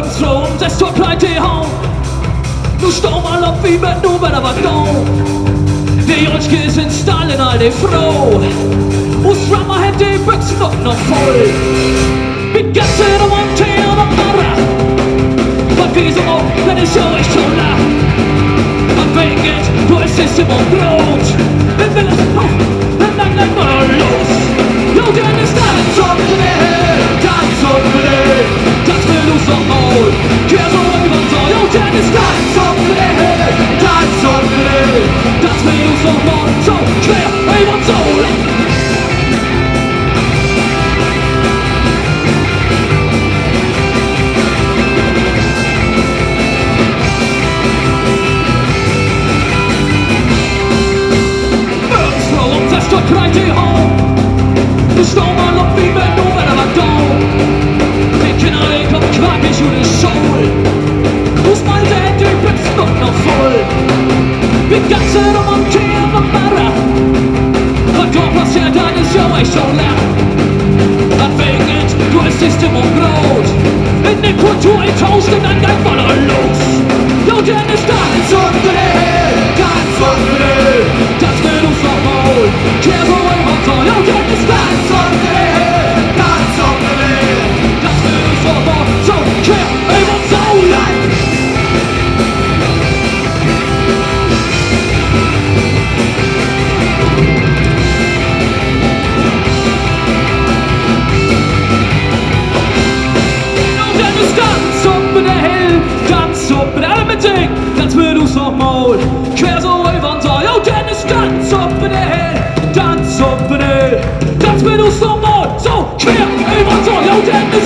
Mørkenstroen, der står klar til havn. Nu står man op, vi med nu, hvad der var dog. Det er rutschkissen, stallen, all det frå. Og strammer hen til bøksen op, når folk. Vi gasser dem om til og bare. For vi som op, men det sjov ikke tåler. Og bænket, du er sidste på blåt. Men vel er så på, men mangler mig lås. Jo, den er starten som det er. Dans som det er. Dans med du som mål. Kør så i vandrer. Jo, den er starten som det er. Dans som det er. Dans med du som mål. Så kvær i vandrer. Klar til havn. Nu står man op i med nu, hvad der var dog. Vi kender ikke om kvakke, skjulte sol. Nu smalte en dybet snart og fuld. Vi gasser dem om til og bare. Og då passerer der det sjov i solen. At vinget, du er sidste på blåt. En ekvator i torsken, en gang var der lås. Jo, den er starten som det er. Dans som det er. Dans med du som mål. Kær så i vandrer. Jo, den er starten som det er. Dans som det er. Dans med du som mål. Så kær i vandrer. Dans med du som mål. Kvær så i vandrer. Jo, den er stand som på det hele. Dans som på det. Dans med du som mål. Så kvær i vandrer. Jo, den er